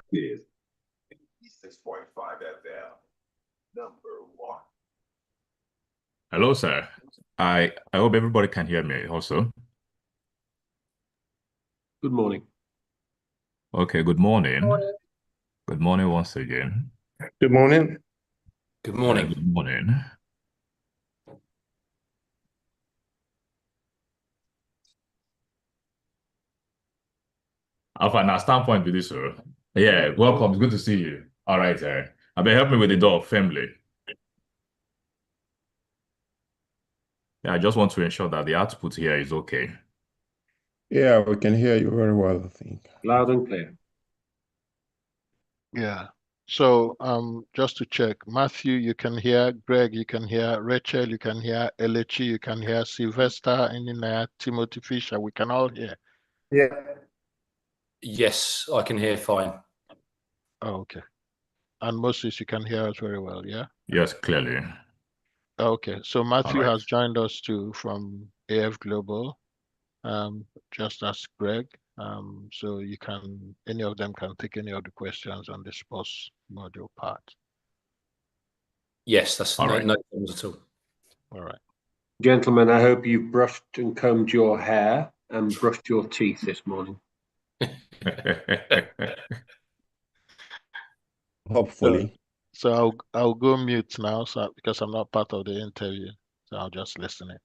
Is 6.5 FM, number one. Hello, sir. I hope everybody can hear me also. Good morning. Okay, good morning. Good morning once again. Good morning. Good morning. Good morning. Alpha, now standpoint with this, sir. Yeah, welcome. It's good to see you. All right, sir. I been help me with the door family. Yeah, I just want to ensure that the output here is okay. Yeah, we can hear you very well, I think. Loud and clear. Yeah. So just to check, Matthew, you can hear, Greg, you can hear, Rachel, you can hear, Elechi, you can hear, Sylvester, Inina, Timothy Fisher, we can all hear. Yeah. Yes, I can hear fine. Oh, okay. And Moses, you can hear us very well, yeah? Yes, clearly. Okay, so Matthew right. has joined us too from AF Global, just as Greg. So you can, any of them can take any of the questions on the sports module part. Yes, that's All right. no problems at all. All right. Gentlemen, I hope you've brushed and combed your hair and brushed your teeth this morning. Hopefully. So I'll go mute now, so because I'm not part of the interview, so I'll just listen in.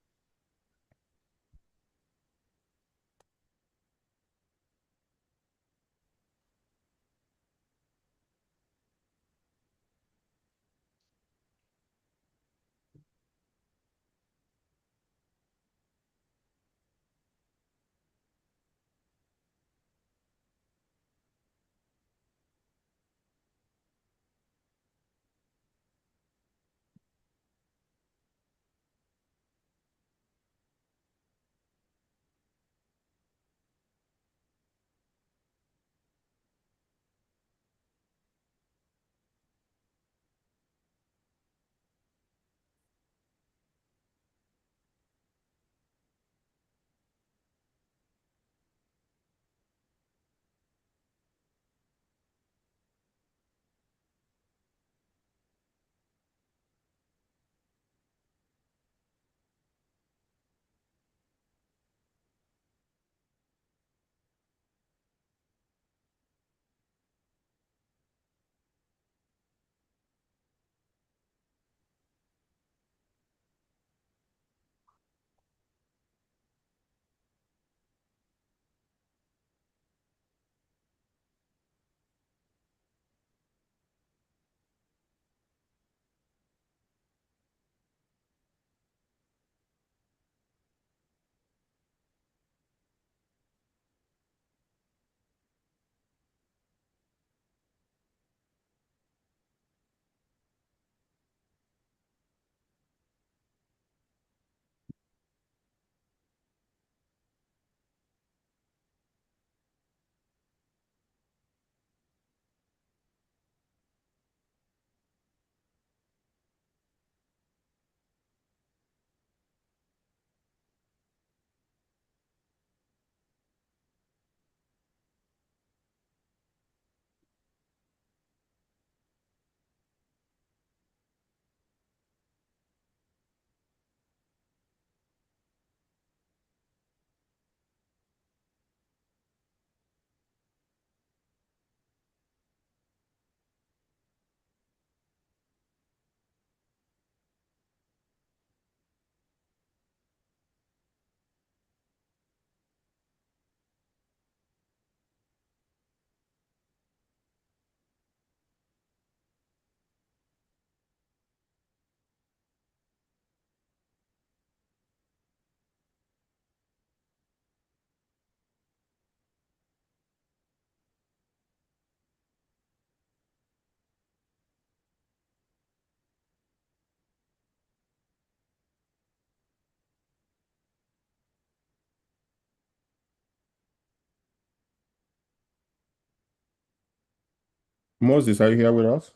Moses, are you here with us?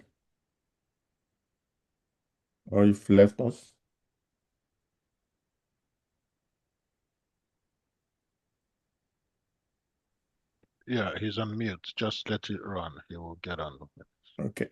Or you've left us? Yeah, he's on mute. Just let it run. He will get on. Okay.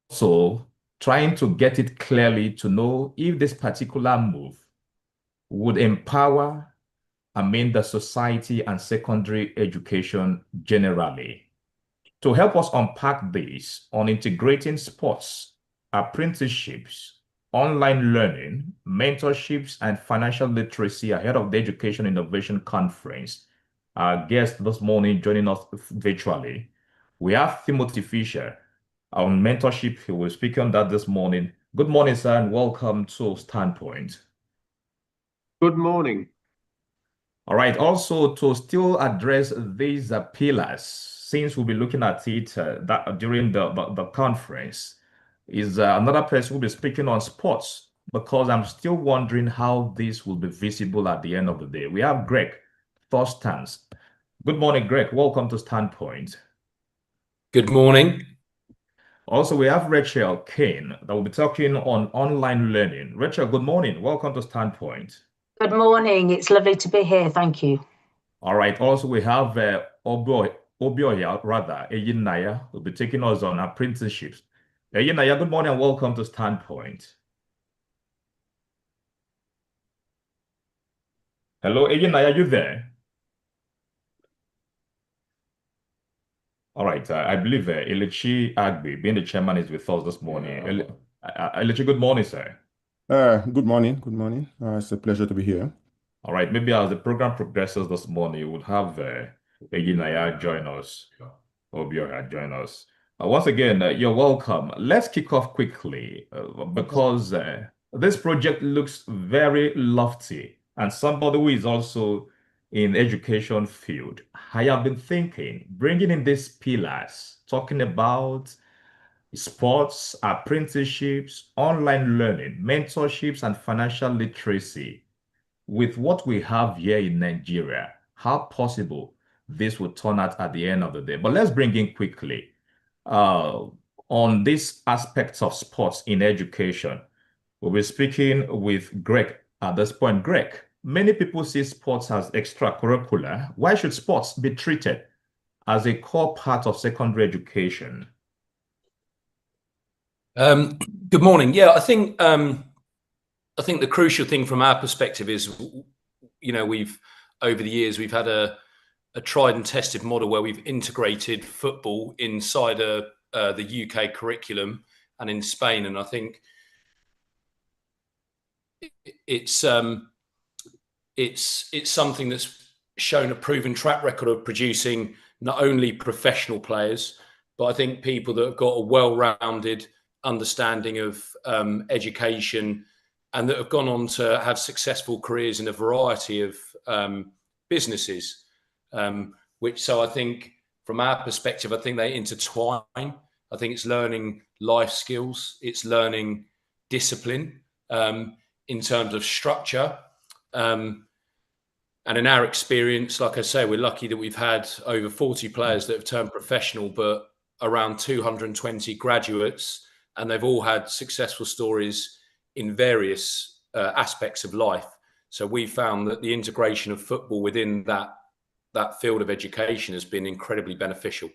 So trying to get it clearly to know if this particular move would empower, the society and secondary education generally. To help us unpack this on integrating sports, apprenticeships, online learning, mentorships, and financial literacy ahead of the Education Innovation Conference, our guest this morning joining us virtually, we have Timothy Fisher on mentorship. He will speak on that this morning. Good morning, sir, and welcome to Standpoint. Good morning. All right. Also, to still address these pillars, since we'll be looking at it that during the conference, is another person who will be speaking on sports, because I'm still wondering how this will be visible at the end of the day. We have Greg Thorstans. Good morning, Greg. Welcome to Standpoint. Good morning. Also, we have Rachel Kane that will be talking on online learning. Rachel, good morning. Welcome to Standpoint. Good morning. It's lovely to be here. Thank you. All right. Also, we have Obioya, rather, Eyinaya, will be taking us on apprenticeships. Eyinaya, good morning and welcome to Standpoint. Hello, Eyinaya, you there? All right. I believe Elechi Agbe, being the chairman, is with us this morning. Elechi, good morning, sir. Good morning. Good morning. It's a pleasure to be here. All right. Maybe as the program progresses this morning, we'll have Eyinaya join us. Obioya join us. Once again, you're welcome. Let's kick off quickly because this project looks very lofty, and somebody who is also in education field. I have been thinking, bringing in these pillars talking about sports, apprenticeships, online learning, mentorships, and financial literacy. With what we have here in Nigeria, how possible this will turn out at the end of the day. But let's bring in quickly on these aspects of sports in education. We'll be speaking with Greg at this point. Greg, many people see sports as extracurricular. Why should sports be treated as a core part of secondary education? Good morning. Yeah, I think the crucial thing from our perspective is, we've over the years we've had a tried and tested model where we've integrated football inside the UK curriculum and in Spain, and I think it's something that's shown a proven track record of producing not only professional players, but I think people that have got a well-rounded understanding of education and that have gone on to have successful careers in a variety of businesses. So I think from our perspective, I think they intertwine. I think it's learning life skills, it's learning discipline in terms of structure. And in our experience, like I say, we're lucky that we've had over 40 players that have turned professional, but around 220 graduates, and they've all had successful stories in various aspects of life. So we found that the integration of football within that field of education has been incredibly beneficial.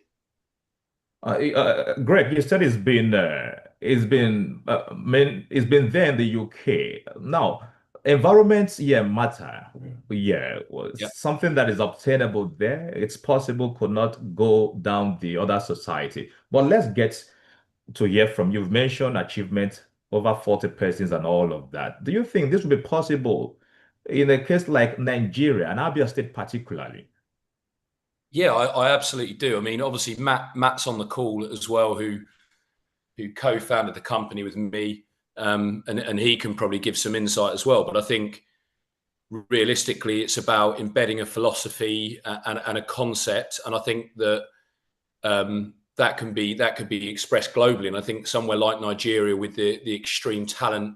Greg, you said it's been there in the UK. Now, environments, matter. Something that is obtainable there, it's possible could not go down the other society. But let's get to hear from you. You've mentioned achievement, over 40 persons and all of that. Do you think this would be possible in a case like Nigeria and Abia State particularly? Yeah, I absolutely do. I mean, obviously Matt's on the call as well, who co-founded the company with me, and he can probably give some insight as well. But I think realistically, it's about embedding a philosophy and a concept, and I think that that could be expressed globally. And I think somewhere like Nigeria, with the extreme talent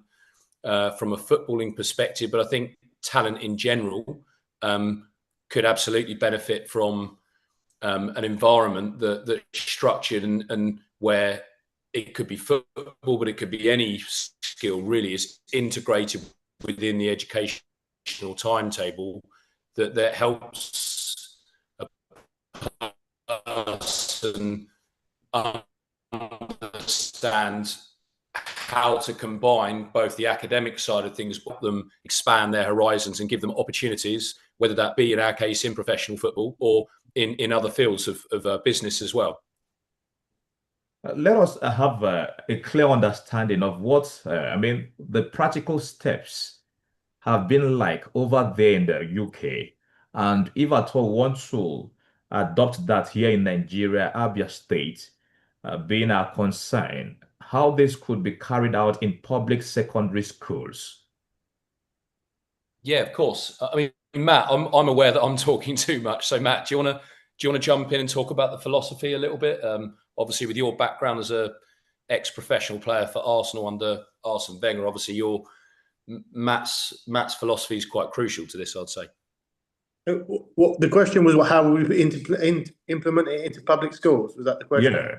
from a footballing perspective, but I think talent in general could absolutely benefit from an environment that's structured and where it could be football, but it could be any skill really, is integrated within the educational timetable that helps a person understand how to combine both the academic side of things, help them expand their horizons and give them opportunities, whether that be in our case in professional football or in other fields of business as well. Let us have a clear understanding of what the practical steps have been like over there in the UK, and if at all want to adopt that here in Nigeria, Abia State being our concern, how this could be carried out in public secondary schools. Yeah, of course. I mean, Matt, I'm aware that I'm talking too much. So, Matt, do you want to jump in and talk about the philosophy a little bit? Obviously, with your background as a ex-professional player for Arsenal under Arsene Wenger, obviously Matt's philosophy is quite crucial to this, I'd say. What the question was, how we implement it into public schools? Was that the question? Yeah.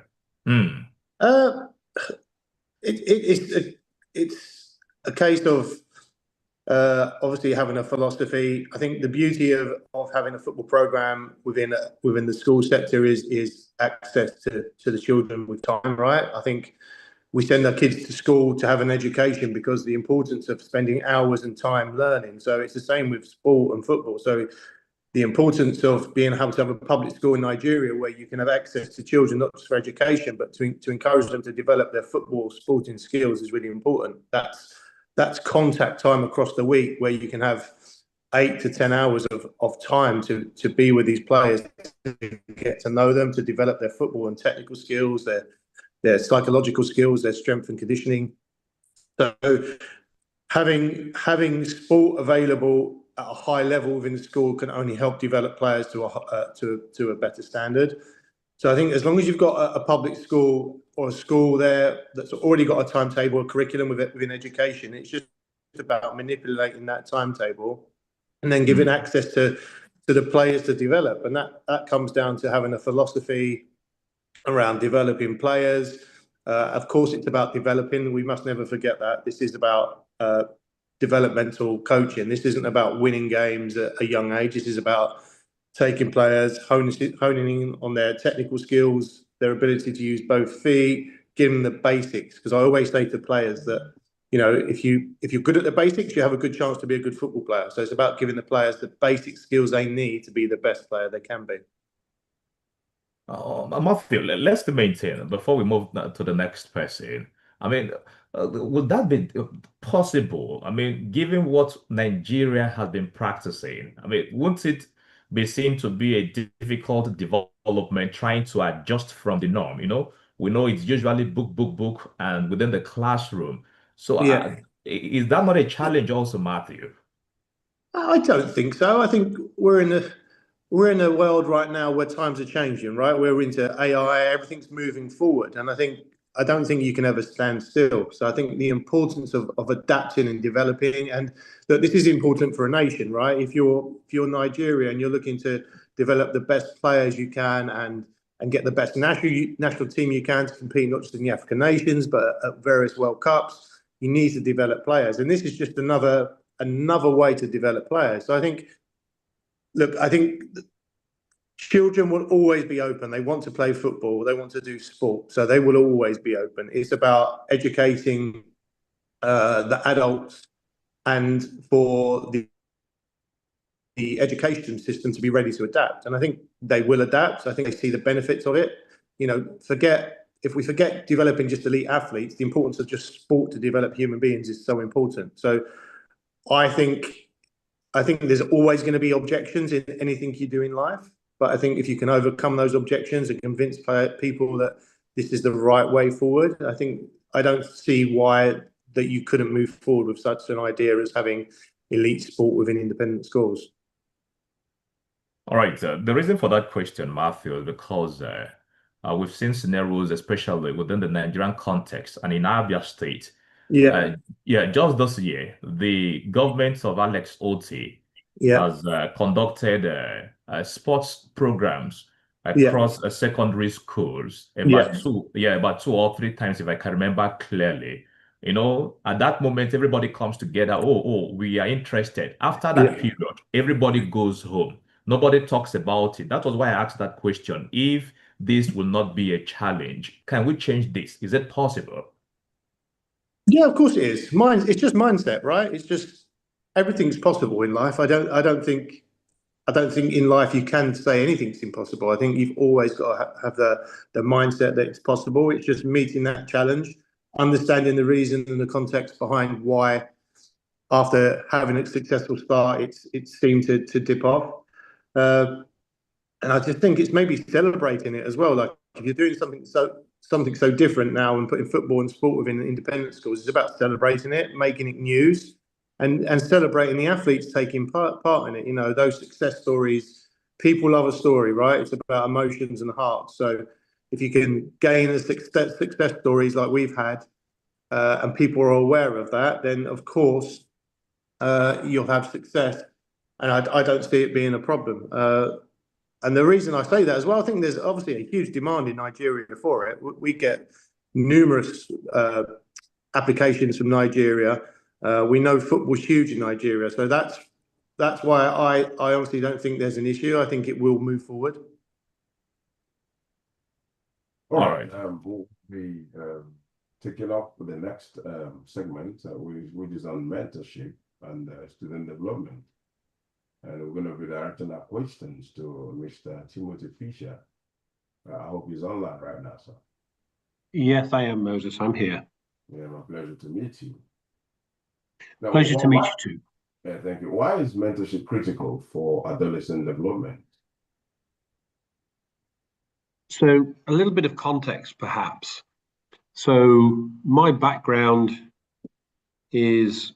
It's a case of obviously having a philosophy. I think the beauty of having a football program within the school sector is access to the children with time, right? I think we send our kids to school to have an education because the importance of spending hours and time learning. So it's the same with sport and football. So the importance of being able to have a public school in Nigeria where you can have access to children, not just for education, but to encourage them to develop their football sporting skills is really important. That's contact time across the week where you can have 8 to 10 hours of time to be with these players, to get to know them, to develop their football and technical skills, their psychological skills, their strength and conditioning. So having sport available at a high level within the school can only help develop players to a better standard. So I think as long as you've got a public school or a school there that's already got a timetable, a curriculum within education, it's just about manipulating that timetable and then giving access to the players to develop. And that comes down to having a philosophy around developing players. Of course, it's about developing. We must never forget that. This is about developmental coaching. This isn't about winning games at a young age. This is about taking players, honing in on their technical skills, their ability to use both feet, giving them the basics. Because I always say to players that, you know, if you're good at the basics, you have a good chance to be a good football player. So it's about giving the players the basic skills they need to be the best player they can be. Matthew, let's maintain before we move to the next person. I mean, would that be possible? I mean, given what Nigeria has been practicing, I mean, wouldn't it be seen to be a difficult development trying to adjust from the norm? You know, we know it's usually book, and within the classroom. So, Yeah. is that not a challenge also, Matthew? I don't think so. I think we're in a world right now where times are changing, right? We're into AI, everything's moving forward. And I don't think you can ever stand still. So I think the importance of adapting and developing, and that this is important for a nation, right? If you're Nigeria and you're looking to develop the best players you can and get the best national team you can to compete not just in the African nations, but at various World Cups, you need to develop players. And this is just another way to develop players. So I think children will always be open. They want to play football. They want to do sport. So they will always be open. It's about educating the adults and for the education system to be ready to adapt. And I think they will adapt. I think they see the benefits of it. You know, if we forget developing just elite athletes, the importance of just sport to develop human beings is so important. So I think there's always going to be objections in anything you do in life. But I think if you can overcome those objections and convince people that this is the right way forward, I don't see why that you couldn't move forward with such an idea as having elite sport within independent schools. All right. The reason for that question, Matthew, is because we've seen scenarios, especially within the Nigerian context and in Abia State. Just this year, the government of Alex Otti has conducted sports programs across secondary schools about two or three times, if I can remember clearly. You know, at that moment, everybody comes together. Oh, we are interested. After that period, everybody goes home. Nobody talks about it. That was why I asked that question. If this will not be a challenge, can we change this? Is it possible? Yeah, of course it is. It's just mindset, right? It's just everything's possible in life. I don't think in life you can say anything's impossible. I think you've always got to have the mindset that it's possible. It's just meeting that challenge, understanding the reason and the context behind why, after having a successful start, it seemed to dip off. And I just think it's maybe celebrating it as well. Like if you're doing something so different now and putting football and sport within independent schools, it's about celebrating it, making it news, and celebrating the athletes taking part in it. You know, those success stories. People love a story, right? It's about emotions and hearts. So if you can gain the success stories like we've had, and people are aware of that, then of course you'll have success. And I don't see it being a problem. And the reason I say that as well, I think there's obviously a huge demand in Nigeria for it. We get numerous applications from Nigeria. We know football's huge in Nigeria. So that's why I honestly don't think there's an issue. I think it will move forward. All right. We'll be taking up with the next segment, which is on mentorship and student development. And we're going to be directing our questions to Mr. Timothy Fisher. I hope he's online right now, sir. Yes, I am, Moses. I'm here. Yeah, my pleasure to meet you. Now, Pleasure to meet you too. Yeah, thank you. Why is mentorship critical for adolescent development? So a little bit of context, perhaps. So my background is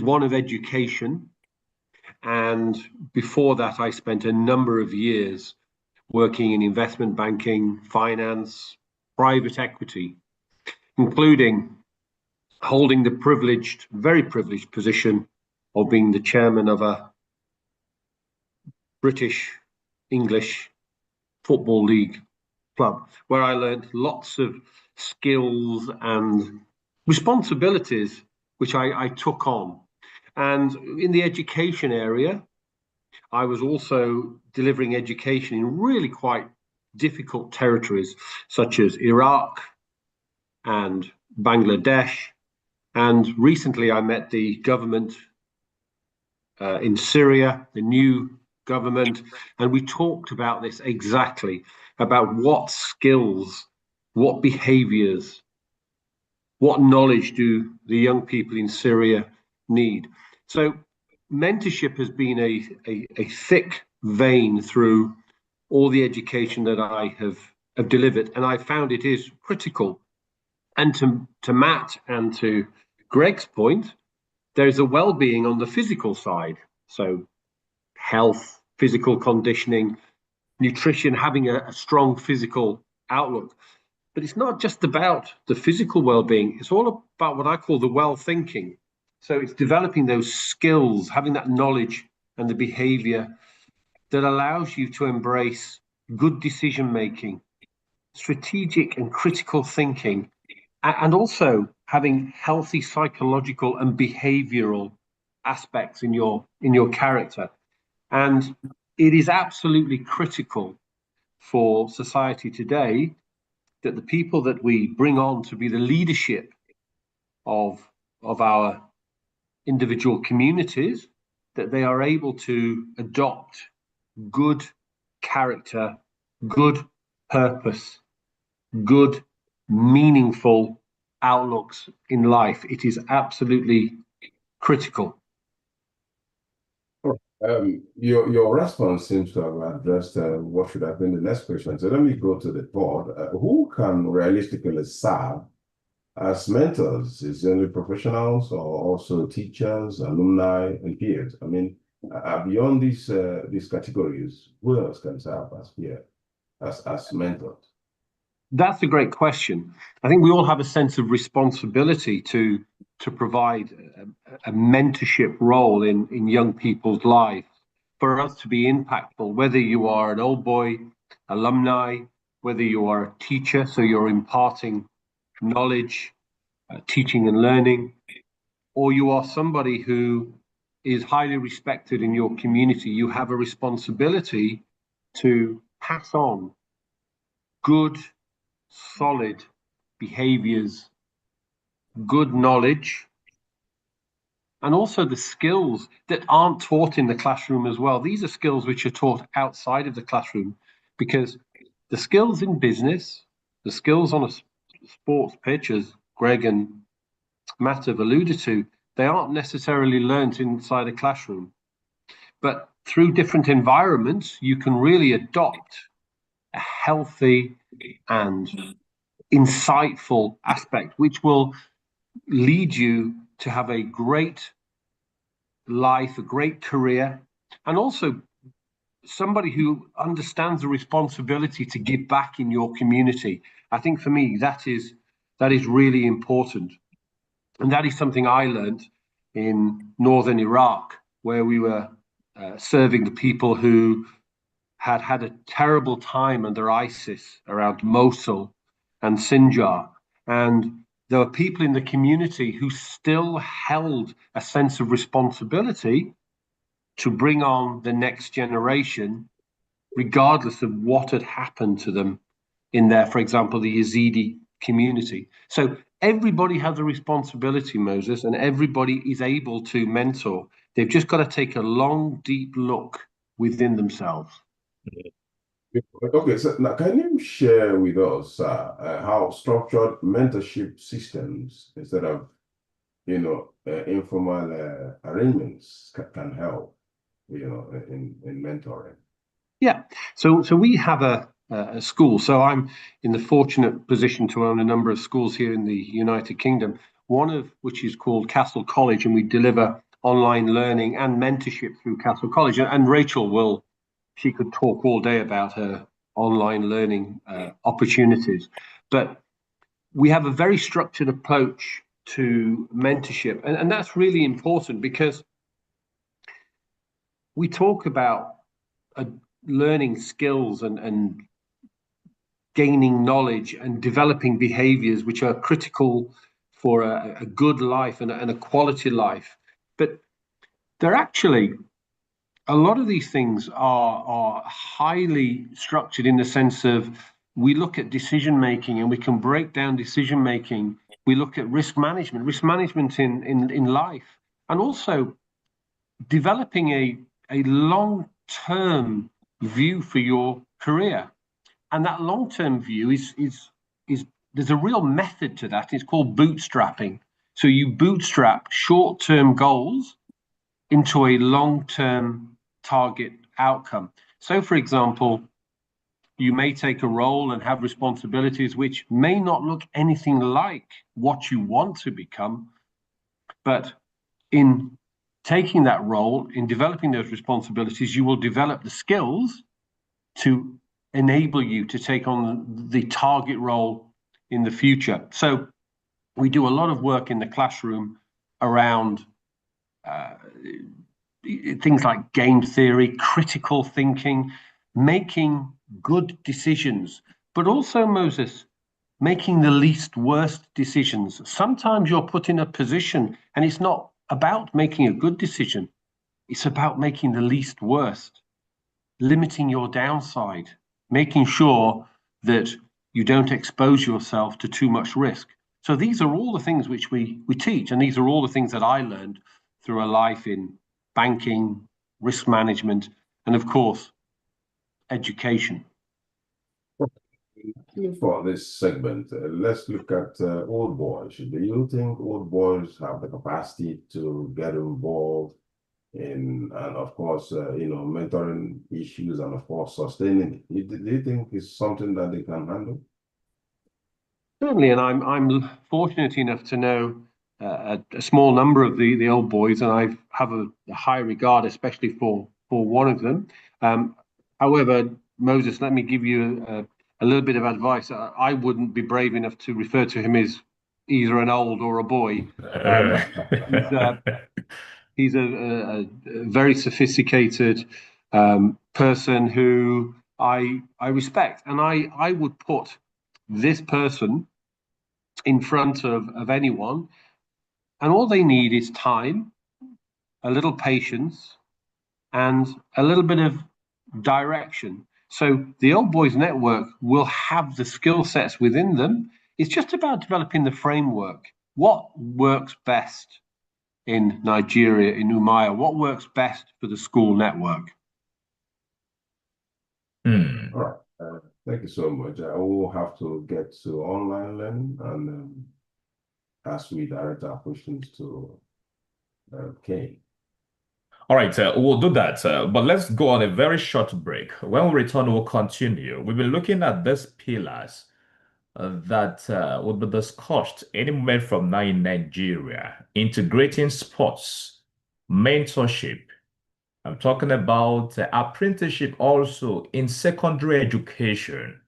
one of education. And before that, I spent a number of years working in investment banking, finance, private equity, including holding the privileged, very privileged position of being the chairman of a British English Football League club, where I learned lots of skills and responsibilities which I took on. And in the education area, I was also delivering education in really quite difficult territories, such as Iraq and Bangladesh. And recently I met the government in Syria, the new government, and we talked about this exactly, about what skills, what behaviors, what knowledge do the young people in Syria need. So mentorship has been a thick vein through all the education that I have delivered, and I found it is critical. And to Matt and to Greg's point, there's a well-being on the physical side. So health, physical conditioning, nutrition, having a strong physical outlook. But it's not just about the physical well-being, it's all about what I call the well-thinking. So it's developing those skills, having that knowledge and the behavior that allows you to embrace good decision-making, strategic and critical thinking, and also having healthy psychological and behavioral aspects in your character. And it is absolutely critical for society today that the people that we bring on to be the leadership of our individual communities, that they are able to adopt good character, good purpose, good meaningful outlooks in life. It is absolutely critical. Your response seems to have addressed what should have been the next question. So let me go to the board. Who can realistically serve as mentors? Is it only professionals or also teachers, alumni, and peers? I mean, beyond these categories, who else can serve as peers, as mentors? That's a great question. I think we all have a sense of responsibility to provide a mentorship role in young people's lives, for us to be impactful, whether you are an old boy, alumni, whether you are a teacher, so you're imparting knowledge, teaching and learning, or you are somebody who is highly respected in your community. You have a responsibility to pass on good, solid behaviors, good knowledge, and also the skills that aren't taught in the classroom as well. These are skills which are taught outside of the classroom, because the skills in business, the skills on a sports pitch, as Greg and Matt have alluded to, they aren't necessarily learnt inside a classroom. But through different environments, you can really adopt a healthy and insightful aspect, which will lead you to have a great life, a great career, and also somebody who understands the responsibility to give back in your community. I think for me, that is really important. And that is something I learned in northern Iraq, where we were serving the people who had a terrible time under ISIS around Mosul and Sinjar. And there were people in the community who still held a sense of responsibility to bring on the next generation, regardless of what had happened to them in their, for example, the Yazidi community. So everybody has a responsibility, Moses, and everybody is able to mentor. They've just got to take a long, deep look within themselves. Okay, so now can you share with us how structured mentorship systems, instead of informal arrangements, can help in mentoring? Yeah, so we have a school. So I'm in the fortunate position to own a number of schools here in the United Kingdom, one of which is called Castle College, and we deliver online learning and mentorship through Castle College. And Rachel she could talk all day about her online learning opportunities. But we have a very structured approach to mentorship, and that's really important because we talk about learning skills and gaining knowledge and developing behaviors which are critical for a good life and a quality life. But they're actually, a lot of these things are highly structured in the sense of we look at decision making and we can break down decision making. We look at risk management in life, and also developing a long-term view for your career. And that long-term view is there's a real method to that. It's called bootstrapping. So you bootstrap short-term goals into a long-term target outcome. So, for example, you may take a role and have responsibilities which may not look anything like what you want to become, but in taking that role, in developing those responsibilities, you will develop the skills to enable you to take on the target role in the future. So we do a lot of work in the classroom around things like game theory, critical thinking, making good decisions, but also, Moses, making the least worst decisions. Sometimes you're put in a position and it's not about making a good decision. It's about making the least worst, limiting your downside, making sure that you don't expose yourself to too much risk. So these are all the things which we teach, and these are all the things that I learned through a life in banking, risk management, and of course, education. For this segment, let's look at old boys. Do you think old boys have the capacity to get involved in, and of course, mentoring issues, and of course, sustaining it? Do you think it's something that they can handle? Certainly, and I'm fortunate enough to know a small number of the old boys, and I have a high regard, especially for one of them. However, Moses, let me give you a little bit of advice. I wouldn't be brave enough to refer to him as either an old or a boy. He's a very sophisticated person who I respect, and I would put this person in front of anyone, and all they need is time, a little patience, and a little bit of direction. So the Old Boys Network will have the skill sets within them. It's just about developing the framework. What works best in Nigeria, in Umaya? What works best for the school network? All right. Thank you so much. I will have to get to online learning, and as we direct our questions to Kane. All right, we'll do that, but let's go on a very short break. When we return, we'll continue. We've been looking at these pillars that will be discussed any moment from now in Nigeria: integrating sports, mentorship. I'm talking about apprenticeship also in secondary education.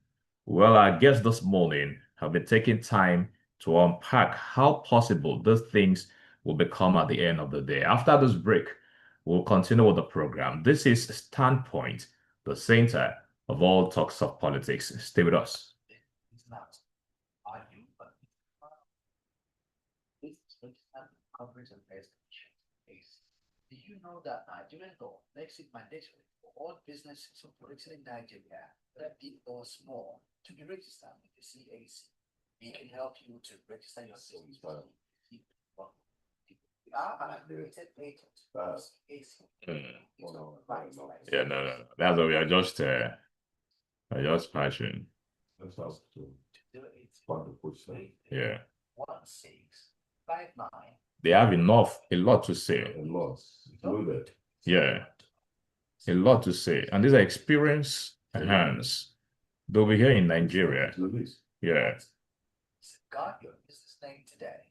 Well, our guests this morning have been taking time to unpack how possible those things will become at the end of the day. After this break, we'll continue with the program. This is Standpoint, the center of all talks of politics. Stay with us. Do you know that Nigerian law makes it mandatory for all businesses operating in Nigeria, whether big or small, to be registered with the CAC? We can help you to register your business. We are an accredited agent for CAC. Yeah, no. That's what we are just passion. Yeah. 1659. They have a lot to say. Yeah, a lot to say. And these are experienced hands. They'll be here in Nigeria. Yeah. Safeguard your business name today.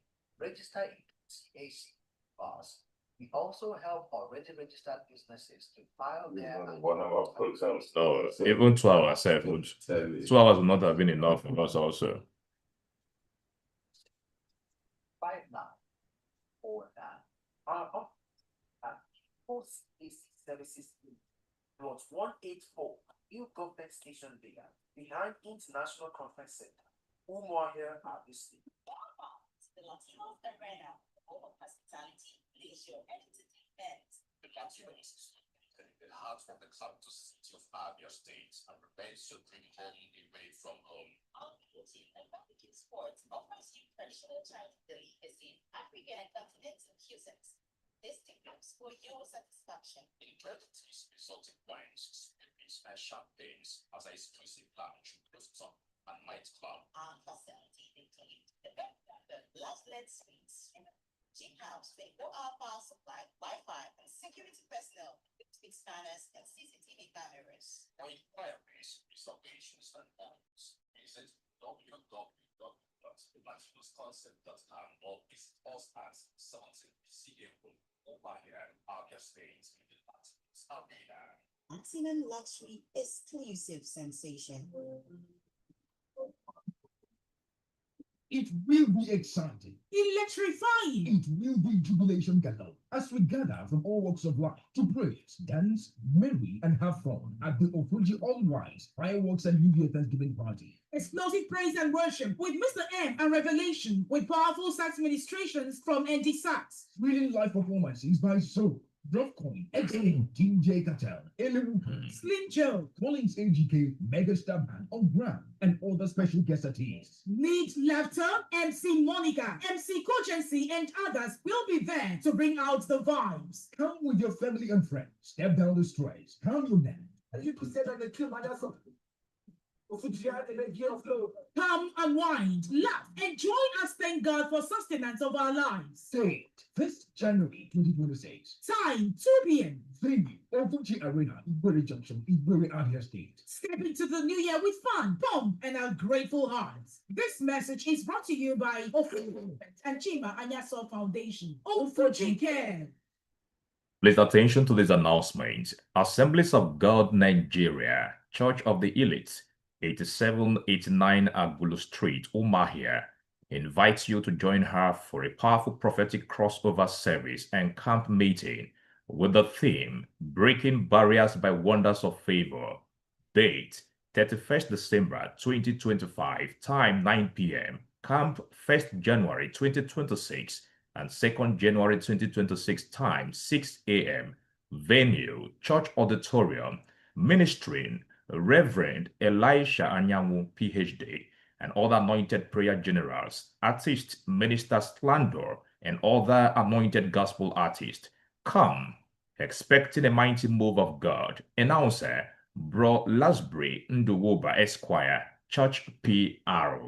Register in CAC. Fast, We also help already registered businesses to file their. No, even 2 hours, 2 hours would not have been enough for us also. 5949. Our post AC services plot 184 New Government Station Villa behind International Conference Center. Umuahia, Abia State. The Latinos Arena, all hospitality, leisure, and entertainment. The Latinos in the heart of the capital city of Abia State and prepares to bring home away from home. Our beauty and barbecue sports offers you traditional Chinese delicacy, African and continental cuisines. This tickets for your satisfaction. Ingredients, exotic wines, spirits, and champagnes as an exclusive lounge, rooftop, and nightclub. Our facility includes the bed garden, large-led suites, gym house, 24-hour power supply, Wi-Fi, and security personnel with scanners and CCTV cameras. For inquiries, reservations, and orders, visit www.latinasconcept.com or visit us at 17 GCUOBAUK-Europe over here in Abia State in the Latinos Arena. Maximum luxury exclusive sensation. It will be exciting, electrifying. It will be jubilation galore as we gather from all walks of life to praise, dance, marry, and have fun at the Ofuji All-White Fireworks and New Year Thanksgiving Party. Explosive praise and worship with Mr. M and Revelation with powerful sax ministrations from ND Sax. Thrilling live performances by Soul, Dropcoin, Excellent, DJ Cartel, Elu, Slim Joe, Collins AGK, Megastar Man on Gram, and other special guest artists. Lead Laughter, MC Monica, MC Cogency, and others will be there to bring out the vibes. Come with your family and friends. Step down the stress. Calm your neck. Come, unwind, laugh, and join us. Thank God for sustenance of our lives. Date 1st January 2026. Time 2 p.m. Venue Ofuji Arena, Igbere Junction, Igbere, Abia State. Step into the new year with fun, pomp, and a grateful heart. This message is brought to you by Ofuji and Chima Anyaso Foundation. Ofuji Care. Please attention to this announcement. Assemblies of God Nigeria, Church of the Elite, 8789 Agulu Street, Umuahia, invites you to join her for a powerful prophetic crossover service and camp meeting with the theme, Breaking Barriers by Wonders of Favor. Date, 31st December 2025, time 9 p.m. Camp 1st January 2026 and 2nd January 2026, time 6 a.m. Venue, Church Auditorium, ministering Reverend Elisha Anyanwu, PhD, and other anointed prayer generals, artists, ministers, Slandor, and other anointed gospel artists. Come, expecting a mighty move of God. Announcer, Bro Lasbury Nduwoba Esquire, Church PR.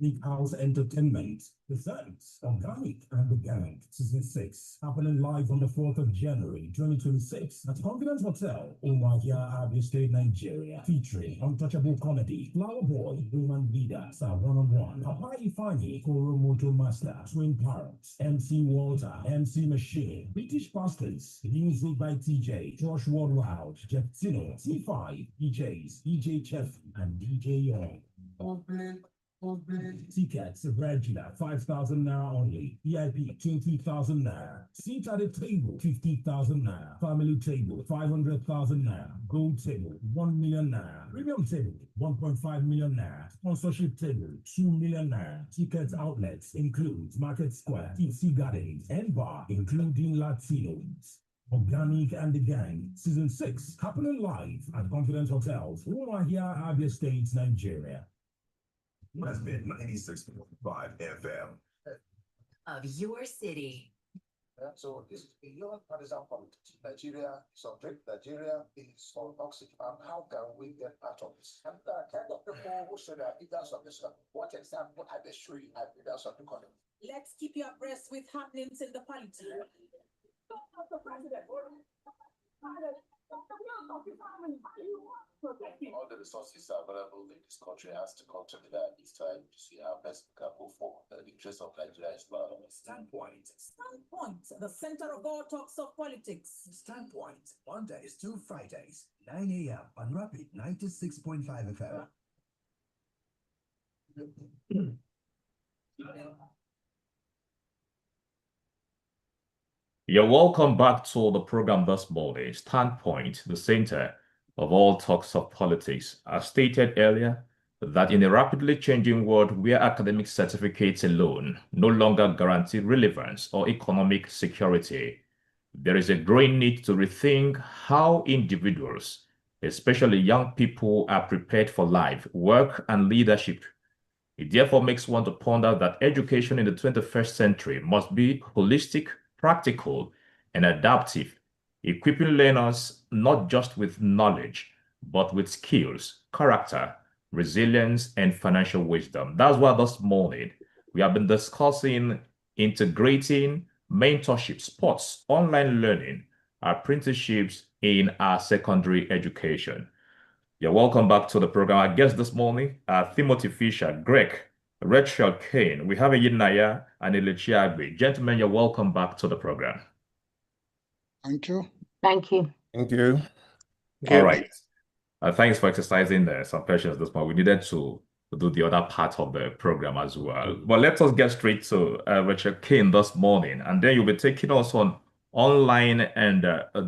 Big House Entertainment presents Organic and the Gang Season 6, happening live on the 4th of January 2026 at Confidence Hotel, Umuahia, Abia State, Nigeria, featuring untouchable comedy, Flower Boy, Woman Leader, Sir One-on-One, Papa Ifani, Koro Moto Master, Twin Parrots, MC Walter, MC Machine, British Pastors, music by TJ, Josh Worldwide, Jeff Tino, T5, DJs, DJ Chef, and DJ Young. Tickets regular 5,000 naira only. VIP 20,000 naira. Seat at the table 50,000 naira. Family table 500,000 naira. Gold table 1 million naira. Premium table 1.5 million naira. Sponsorship table 2 million naira. Tickets outlets includes Market Square, TC Gardens, and Bar, including Latinos. Organic and the Gang Season 6 happening live at Confidence Hotels, Umuahia, Abia State, Nigeria. Has been 96.5 FM. Of your city. So this is beyond partisan politics. Nigeria is on break. Nigeria is on toxic. And how can we get out of this? And kind of people who say that leaders of this, what example are they showing as leaders of the economy? Let's keep you abreast with happenings in the polity. All the resources available in this country has to come together at this time to see how best we can move forward. The interest of Nigeria is not on Standpoint. Standpoint, the center of all talks of politics. Standpoint, Mondays to Fridays, 9 a.m. on Rapid 96.5 FM. You're welcome back to the program this morning. Standpoint, the center of all talks of politics. As stated earlier, that in a rapidly changing world where academic certificates alone no longer guarantee relevance or economic security, there is a growing need to rethink how individuals, especially young people, are prepared for life, work, and leadership. It therefore makes one to ponder that education in the 21st century must be holistic, practical, and adaptive, equipping learners not just with knowledge, but with skills, character, resilience, and financial wisdom. That's why this morning we have been discussing integrating mentorship, sports, online learning, apprenticeships in our secondary education. You're welcome back to the program. Our guests this morning are Timothy Fisher, Greg, Rachel Kane. We have a Yinaya and Elechi Agbe. Gentlemen, you're welcome back to the program. Thank you. Thank you. Thank you. All right. Thanks for exercising some patience this morning. We needed to do the other part of the program as well. But let us get straight to Rachel Kane this morning. And then you'll be taking us on online and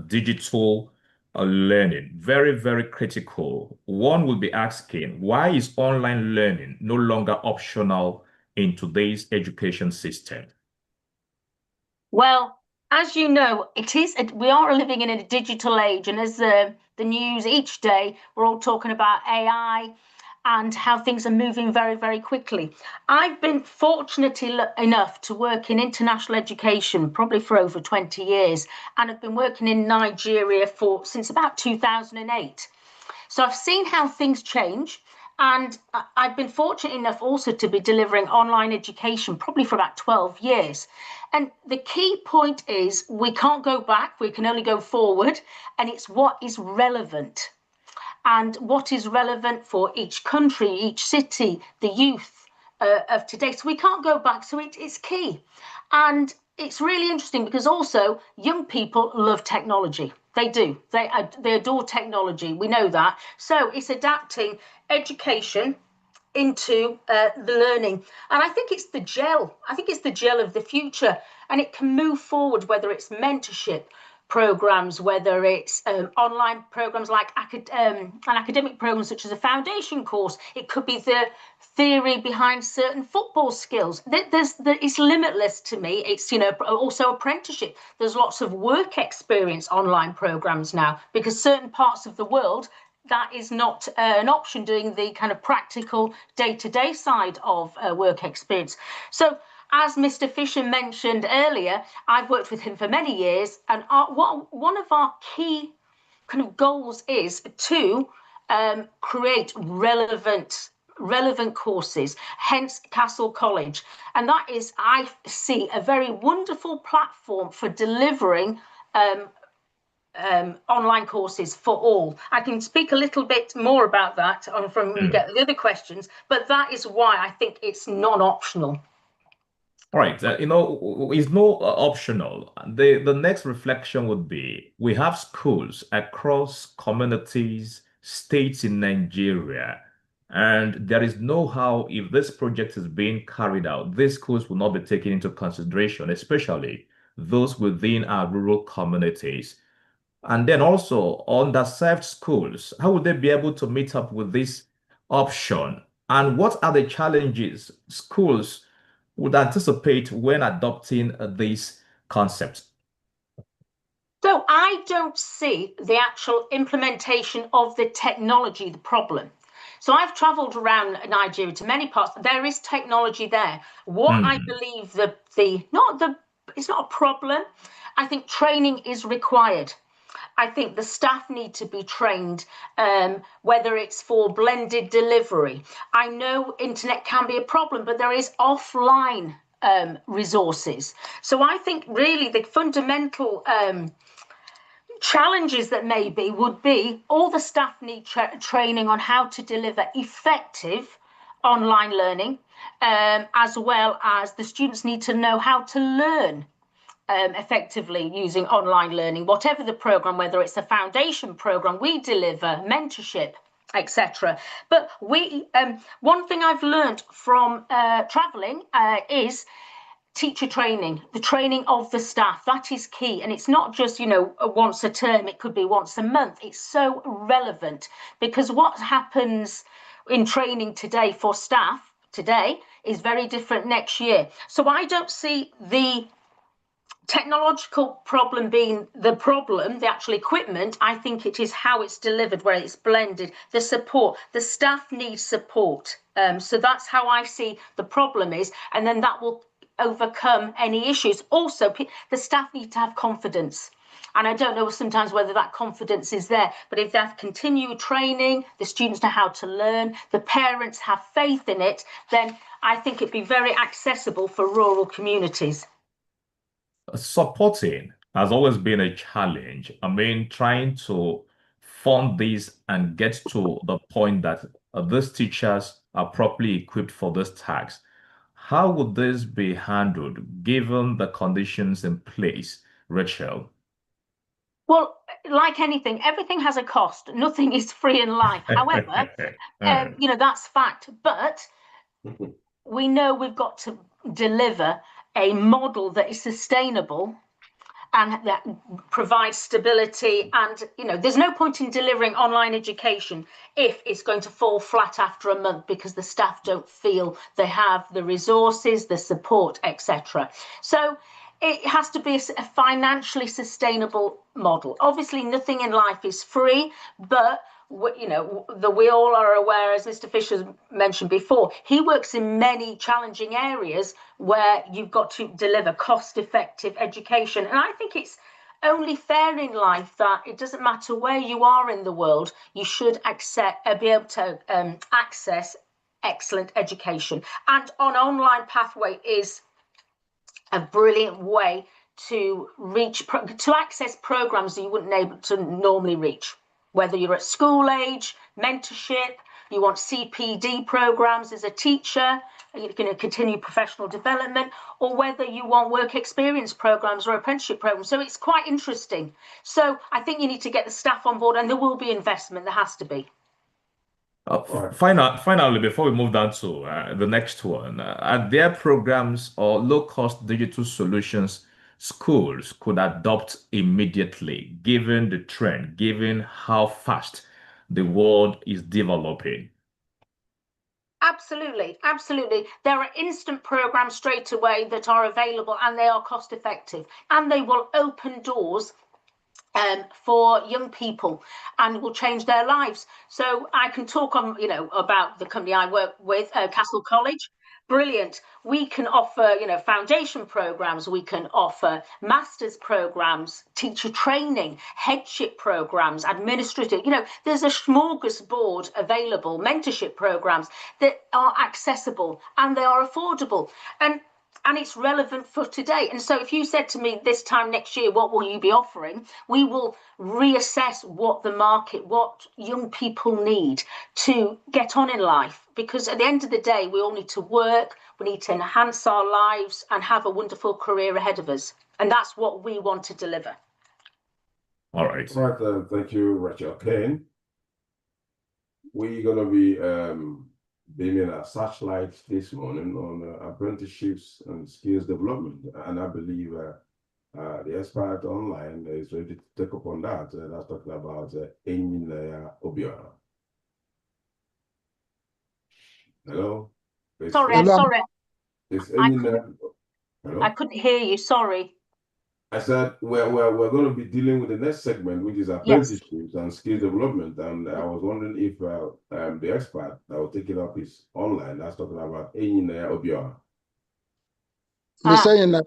digital learning. Very, very critical. One will be asking, why is online learning no longer optional in today's education system? Well, as you know, we are living in a digital age, and as the news each day, we're all talking about AI and how things are moving very, very quickly. I've been fortunate enough to work in international education probably for over 20 years, and I've been working in Nigeria since about 2008. So I've seen how things change, and I've been fortunate enough also to be delivering online education probably for about 12 years. And the key point is we can't go back, we can only go forward, and it's what is relevant. And what is relevant for each country, each city, the youth of today. So we can't go back, so it's key. And it's really interesting because also young people love technology. They do. They adore technology. We know that. So it's adapting education into the learning. And I think it's the gel. I think it's the gel of the future. And it can move forward, whether it's mentorship programs, whether it's online programs like an academic program such as a foundation course. It could be the theory behind certain football skills. It's limitless to me. It's also apprenticeship. There's lots of work experience online programs now, because certain parts of the world that is not an option, doing the kind of practical day-to-day side of work experience. So as Mr. Fisher mentioned earlier, I've worked with him for many years, and one of our key kind of goals is to create relevant courses, hence Castle College. And that is, I see, a very wonderful platform for delivering online courses for all. I can speak a little bit more about that from when we get the other questions, but that is why I think it's non-optional. All right, it's no optional. The next reflection would be, we have schools across communities, states in Nigeria, and there is no how, if this project is being carried out, these schools will not be taken into consideration, especially those within our rural communities. And then also underserved schools, how would they be able to meet up with this option? And what are the challenges schools would anticipate when adopting these concepts? So I don't see the actual implementation of the technology, the problem. So I've traveled around Nigeria to many parts. There is technology there. What I believe it's not a problem. I think training is required. I think the staff need to be trained, whether it's for blended delivery. I know internet can be a problem, but there is offline resources. So I think really the fundamental challenges that maybe would be all the staff need training on how to deliver effective online learning, as well as the students need to know how to learn effectively using online learning, whatever the program, whether it's a foundation program we deliver, mentorship, etc. But one thing I've learned from traveling is teacher training, the training of the staff. That is key. And it's not just, once a term, it could be once a month. It's so relevant, because what happens in training today for staff today is very different next year. So I don't see the technological problem being the problem, the actual equipment. I think it is how it's delivered, where it's blended, the support. The staff need support. So that's how I see the problem is, and then that will overcome any issues. Also, the staff need to have confidence. And I don't know sometimes whether that confidence is there, but if they have continued training, the students know how to learn, the parents have faith in it, then I think it'd be very accessible for rural communities. Supporting has always been a challenge. I mean, trying to fund this and get to the point that these teachers are properly equipped for this task. How would this be handled given the conditions in place, Rachel? Well, like anything, everything has a cost. Nothing is free in life. However, that's fact. But we know we've got to deliver a model that is sustainable and that provides stability. And, there's no point in delivering online education if it's going to fall flat after a month because the staff don't feel they have the resources, the support, etc. So it has to be a financially sustainable model. Obviously, nothing in life is free, but we all are aware, as Mr. Fisher mentioned before, he works in many challenging areas where you've got to deliver cost-effective education. And I think it's only fair in life that it doesn't matter where you are in the world, you should be able to access excellent education. And an online pathway is a brilliant way to access programs that you wouldn't be able to normally reach. Whether you're at school age, mentorship, you want CPD programs as a teacher, you're going to continue professional development, or whether you want work experience programs or apprenticeship programs. So it's quite interesting. So I think you need to get the staff on board, and there will be investment. There has to be. Finally, before we move down to the next one, are there programs or low-cost digital solutions schools could adopt immediately, given the trend, given how fast the world is developing? Absolutely, absolutely. There are instant programs straight away that are available, and they are cost effective, and they will open doors for young people and will change their lives. So I can talk on, about the company I work with, Castle College. Brilliant. We can offer, foundation programs. We can offer master's programs, teacher training, headship programs, administrative. There's a smorgasbord available, mentorship programs that are accessible and they are affordable. And it's relevant for today. And so if you said to me this time next year, what will you be offering? We will reassess what the market, what young people need to get on in life. Because at the end of the day, we all need to work, we need to enhance our lives and have a wonderful career ahead of us. And that's what we want to deliver. All right. Thank you, Rachel. Kane, we're going to be being a searchlight this morning on apprenticeships and skills development. And I believe the expert online is ready to take up on that. That's talking about GCUOBAUK-Europe. Hello? Sorry, I'm sorry. Hello? I couldn't hear you, sorry. I said we're going to be dealing with the next segment, which is apprenticeships and skills development. And I was wondering if the expert that will take it up is online. That's talking about GCUOBAUK. Mr. Ina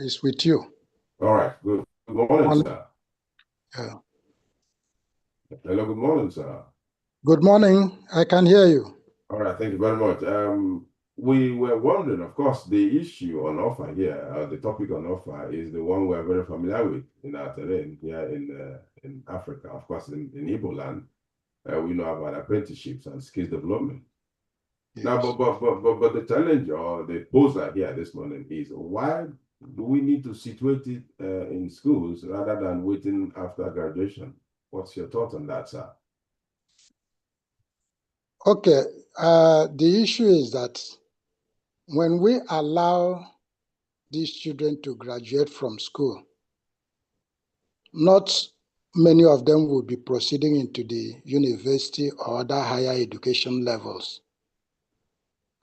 is with you. All right. Good morning, sir. Yeah. Hello. Good morning, sir. Good morning. I can hear you. All right. Thank you very much. we were wondering, of course, the issue on offer here, the topic on offer is the one we're very familiar with in our terrain here in Africa. Of course, in Igbo land, we know about apprenticeships and skills development. Yes. Now, but the challenge or the poser here this morning is, why do we need to situate it in schools rather than waiting after graduation? What's your thought on that, sir? Okay, the issue is that when we allow these children to graduate from school, not many of them will be proceeding into the university or other higher education levels.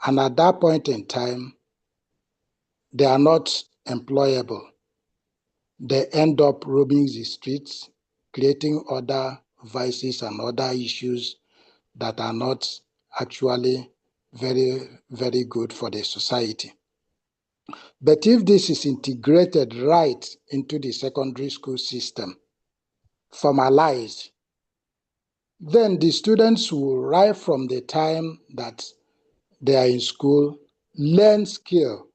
And at that point in time, they are not employable. They end up roaming the streets, creating other vices and other issues that are not actually very, very good for the society. But if this is integrated right into the secondary school system, formalized, then the students will, right from the time that they are in school, learn skill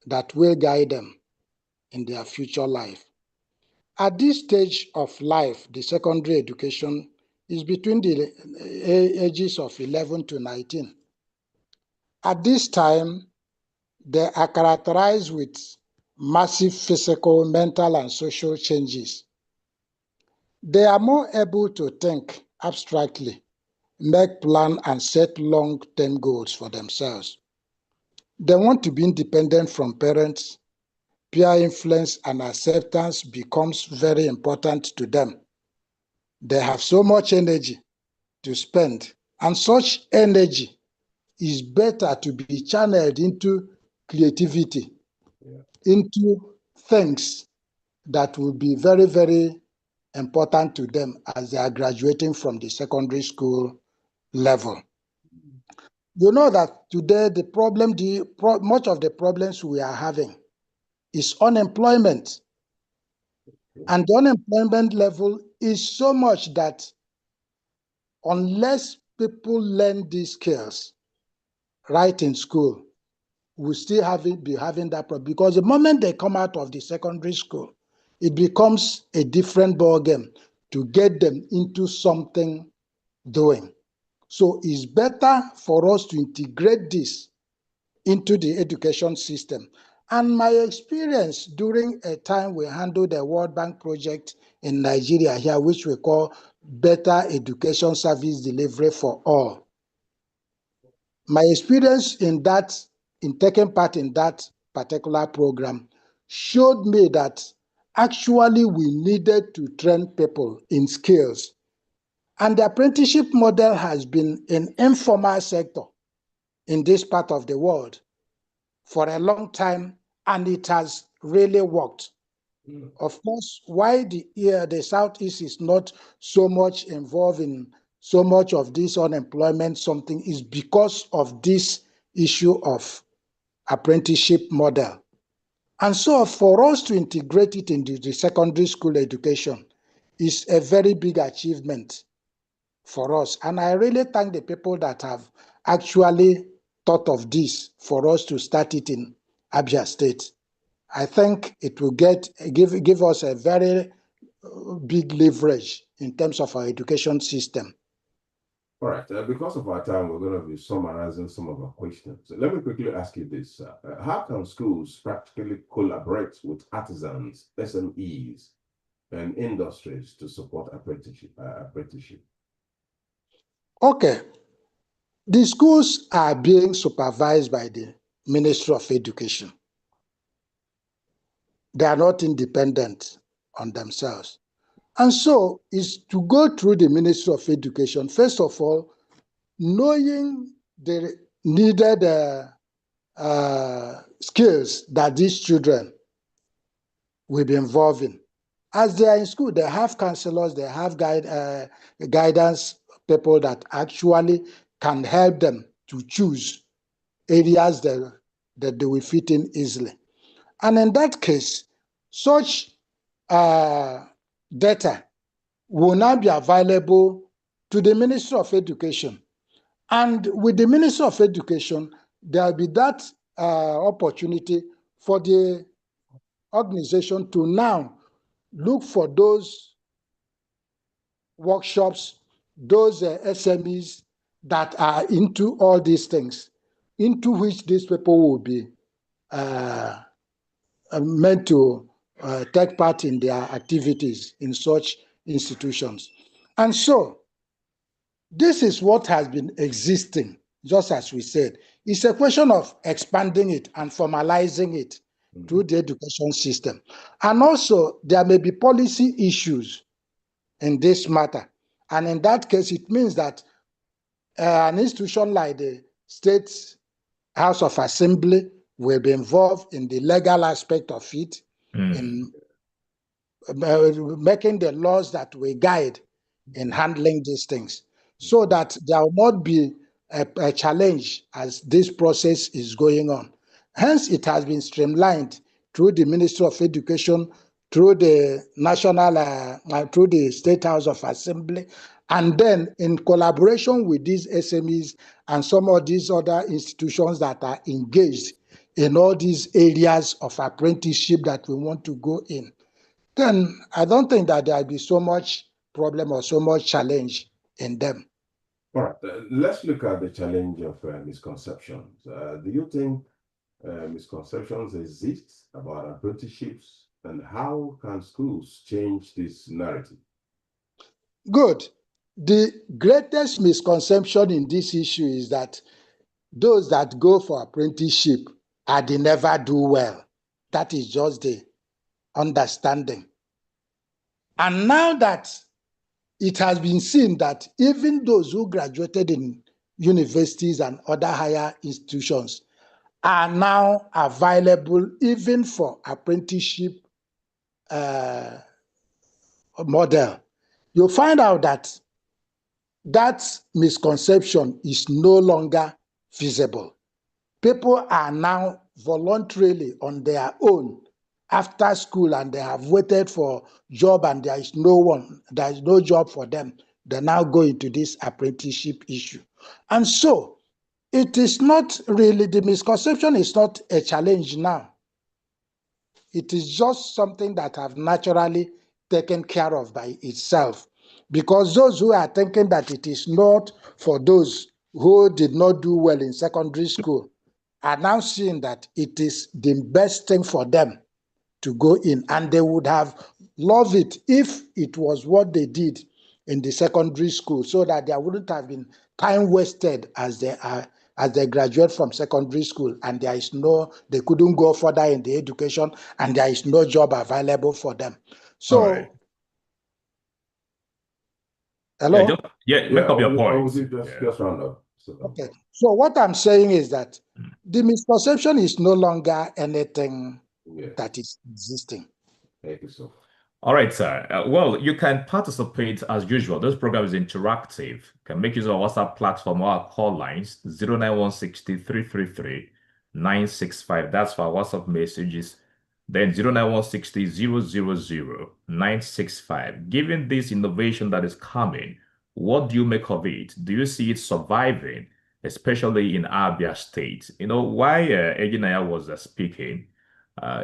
that will guide them in their future life. At this stage of life, the secondary education is between the ages of 11 to 19. At this time, they are characterized with massive physical, mental, and social changes. They are more able to think abstractly, make plans, and set long-term goals for themselves. They want to be independent from parents. Peer influence and acceptance becomes very important to them. They have so much energy to spend, and such energy is better to be channeled into creativity, into things that will be very, very important to them as they are graduating from the secondary school level. You know that today the problem, much of the problems we are having is unemployment. And the unemployment level is so much that unless people learn these skills right in school, we'll still be having that problem. Because the moment they come out of the secondary school, it becomes a different ballgame to get them into something doing. So it's better for us to integrate this into the education system. And my experience during a time we handled a World Bank project in Nigeria here, which we call Better Education Service Delivery for All. My experience in taking part in that particular program showed me that actually we needed to train people in skills. And the apprenticeship model has been an informal sector in this part of the world for a long time, and it has really worked. Of course, why the Southeast is not so much involved in so much of this unemployment something is because of this issue of apprenticeship model. And so for us to integrate it into the secondary school education is a very big achievement for us. And I really thank the people that have actually thought of this for us to start it in Abia State. I think it will give us a very big leverage in terms of our education system. All right, because of our time, we're going to be summarizing some of our questions. So let me quickly ask you this. How can schools practically collaborate with artisans, SMEs, and industries to support apprenticeship? Okay. The schools are being supervised by the Ministry of Education. They are not independent on themselves. And so it's to go through the Ministry of Education, first of all, knowing the needed skills that these children will be involved in. As they are in school, they have counselors, they have guidance people that actually can help them to choose areas that they will fit in easily. And in that case, such data will now be available to the Ministry of Education. And with the Ministry of Education, there'll be that opportunity for the organization to now look for those workshops, those SMEs that are into all these things, into which these people will be meant to take part in their activities in such institutions. And so, this is what has been existing, just as we said. It's a question of expanding it and formalizing it through the education system. And also, there may be policy issues in this matter. And in that case, it means that an institution like the State House of Assembly will be involved in the legal aspect of it, in making the laws that will guide in handling these things, so that there will not be a challenge as this process is going on. Hence, it has been streamlined through the Ministry of Education, through the through the State House of Assembly, and then in collaboration with these SMEs and some of these other institutions that are engaged in all these areas of apprenticeship that we want to go in, then I don't think that there'll be so much problem or so much challenge in them. All right, let's look at the challenge of misconceptions. Do you think misconceptions exist about apprenticeships, and how can schools change this narrative? Good. The greatest misconception in this issue is that those that go for apprenticeship they never do well. That is just the understanding. And now that it has been seen that even those who graduated in universities and other higher institutions are now available even for apprenticeship model, you'll find out that that misconception is no longer feasible. People are now voluntarily on their own after school, and they have waited for job, and there is no job for them. They now go into this apprenticeship issue. And so it is not really, the misconception is not a challenge now. It is just something that have naturally taken care of by itself. Because those who are thinking that it is not for those who did not do well in secondary school are now seeing that it is the best thing for them to go in, and they would have loved it if it was what they did in the secondary school, so that there wouldn't have been time wasted as they graduate from secondary school, and they couldn't go further in the education, and there is no job available for them. So, right. Hello? Make up your point. Just round up. Okay. So what I'm saying is that the misconception is no longer anything that is existing. Thank you, sir. All right, sir. Well, you can participate as usual. This program is interactive. You can make use of our WhatsApp platform or our call lines 09160-333-965. That's for our WhatsApp messages. Then 09160-000-965. Given this innovation that is coming, what do you make of it? Do you see it surviving, especially in Abia State? You know, while Ejinaya was speaking,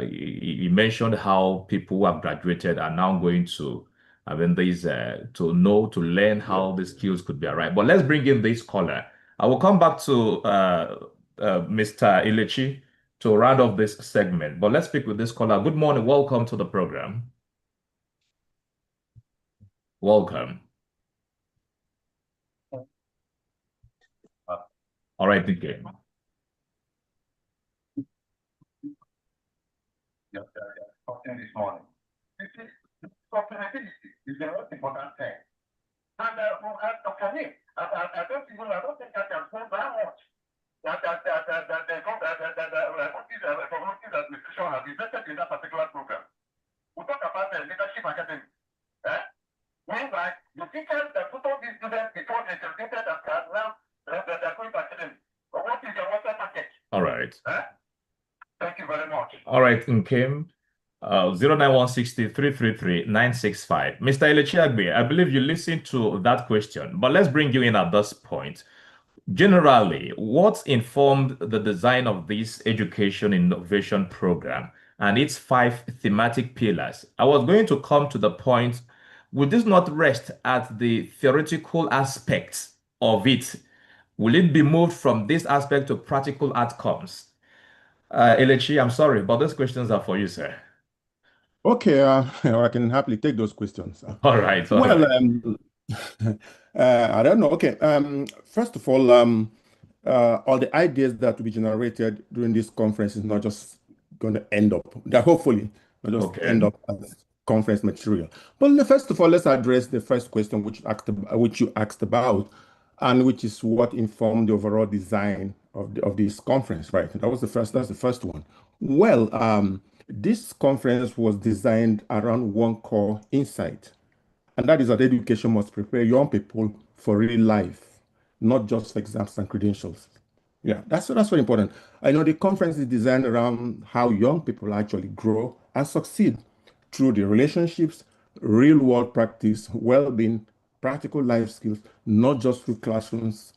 he mentioned how people who have graduated are now going to, to learn how the skills could be arrived. But let's bring in this caller. I will come back to Mr. Ilechi to round off this segment. But let's speak with this caller. Good morning. Welcome to the program. Welcome. All right, thank you. This morning. Sustainability is the most important thing. And Dr. Nick, I don't think I can say that much. That the community administration has invested in that particular program. We talk about the leadership academy. Meanwhile, the teachers that put all these students before they graduated and now they're going to academy. But what is your water package? All right. Thank you very much. All right, Nkem. 09160-333-965. Mr. Ilechi Agbe, I believe you listened to that question, but let's bring you in at this point. generally, what informed the design of this education innovation program and its 5 thematic pillars? I was going to come to the point, would this not rest at the theoretical aspects of it? Will it be moved from this aspect to practical outcomes? Elechi, I'm sorry, but those questions are for you, sir. Okay, I can happily take those questions. All right, all well, right. I don't know. Okay, first of all the ideas that will be generated during this conference is not just going to end up, that hopefully not just end up as conference material. But first of all, let's address the first question which you asked about, and which is what informed the overall design of this conference, right? That's the first one. Well, this conference was designed around one core insight, and that is that education must prepare young people for real life, not just for exams and credentials. Yeah, that's very important. I know the conference is designed around how young people actually grow and succeed through the relationships, real world practice, well-being, practical life skills, not just through classrooms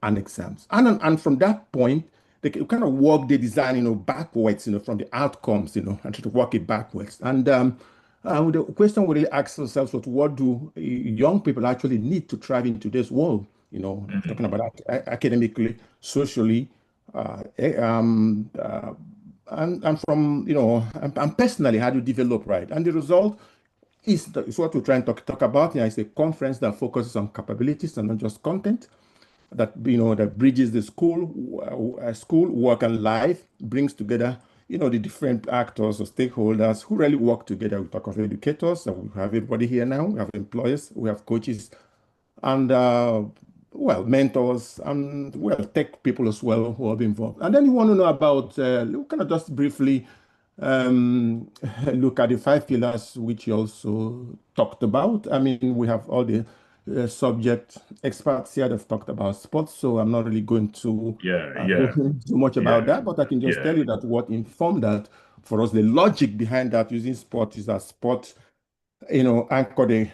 and exams. And from that point, they kind of work the design, backwards, from the outcomes, and try to work it backwards. And the question we really ask ourselves was, what do young people actually need to thrive in today's world? Talking about academically, socially, and from, and personally, how do you develop, right? And the result is what we're trying to talk about. It's a conference that focuses on capabilities and not just content, that that bridges the school, work, and life, brings together the different actors or stakeholders who really work together. We talk of educators, and we have everybody here now. We have employers, we have coaches, and mentors, and tech people as well who are involved. And then you want to know about, kind of just briefly look at the 5 pillars which you also talked about. I mean, we have all the subject experts here that have talked about sports, so I'm not really going to go too much about that, but I can just tell you that what informed that for us, the logic behind that using sport is that sport, anchored in,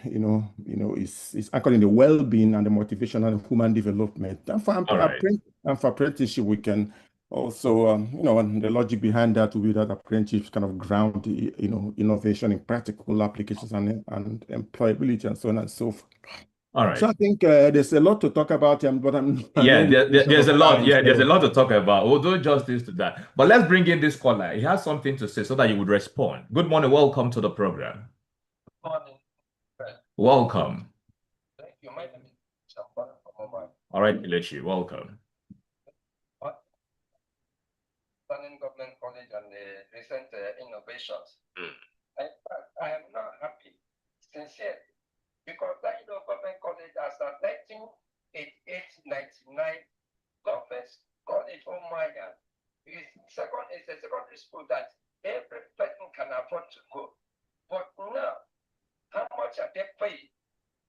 is anchored in the well-being and the motivation and human development. And for apprenticeship, we can also, and the logic behind that will be that apprenticeships kind of ground, innovation in practical applications and employability and so on and so forth. All right. So I think there's a lot to talk about, but there's a lot. Yeah, there's a lot to talk about. We'll do justice to that. But let's bring in this caller. He has something to say so that you would respond. Good morning. Welcome to the program. Good morning. Welcome. Thank you. My name is Champana from Mobile. All right, Elechi, welcome. Planning Government College and the recent innovations. I am not happy, sincerely, because that government college as a 1988-99 government college, oh my God, is a secondary school that every person can afford to go. But now, how much are they paid?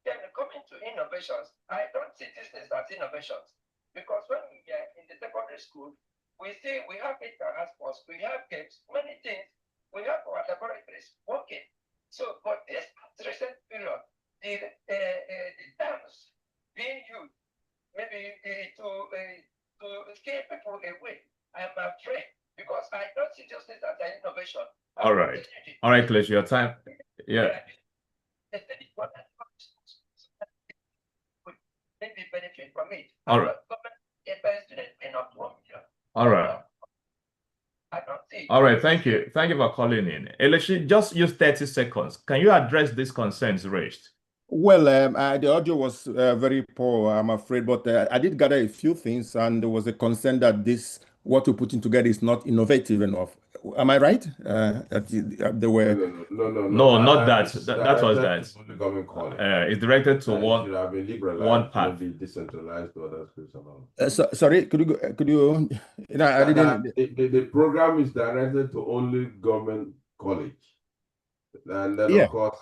Then coming to innovations, I don't see this as innovations, because when we are in the secondary school, we see we have it as sports, we have games, many things, we have our laboratories working. So, but this recent period, the dams being used, maybe to scare people away, I'm afraid, because I don't see justice as an innovation. All right, Elechi, your time. Yeah. Maybe benefit from it. All right. All right. All right. Thank you. Thank you for calling in. Elechi, just use 30 seconds. Can you address these concerns raised? Well, the audio was very poor, I'm afraid, but I did gather a few things, and there was a concern that what we're putting together is not innovative enough. Am I right? That there were no, not that. That was that. It's directed to one part. Be decentralized to other schools around. Sorry, could you? I didn't. The program is directed to only government college, and then of course,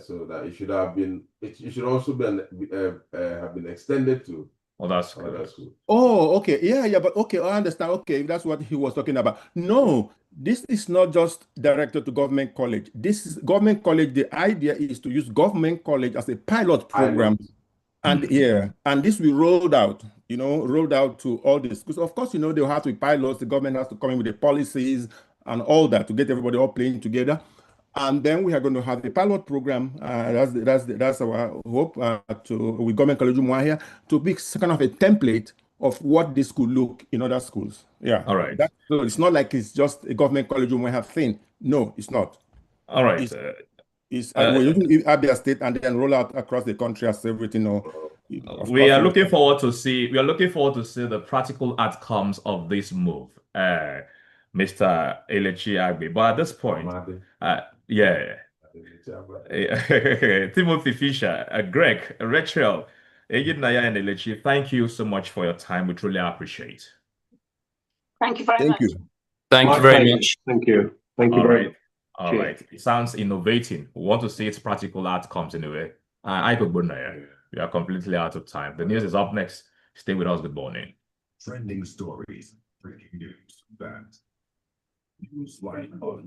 so that it should have been. It should also have been extended to. Oh, that's good. Oh, okay. Yeah, but okay, I understand. Okay, that's what he was talking about. No, this is not just directed to government college. This is government college. The idea is to use government college as a pilot program. And and this we rolled out, rolled out to all the schools. Of course, they'll have to be pilots. The government has to come in with the policies and all that to get everybody all playing together. And then we are going to have a pilot program. That's our hope with Government College Umuahia to be kind of a template of what this could look in other schools. Yeah. All right. So it's not like it's just a Government College Umuahia thing. No, it's not. All right. We're using Abia State and then roll out across the country as everything. We are looking forward to see the practical outcomes of this move, Mr. Elechi Agbe. But at this point, Timothy Fisher, Greg, Rachel, Ejidnaya, and Elechi, thank you so much for your time. We truly appreciate. Thank you very much. Thank you very much. Thank you. Thank you very much. All right. It sounds innovating. We want to see its practical outcomes anyway. We are completely out of time. The news is up next. Stay with us. Good morning. Trending stories, breaking news, that news line on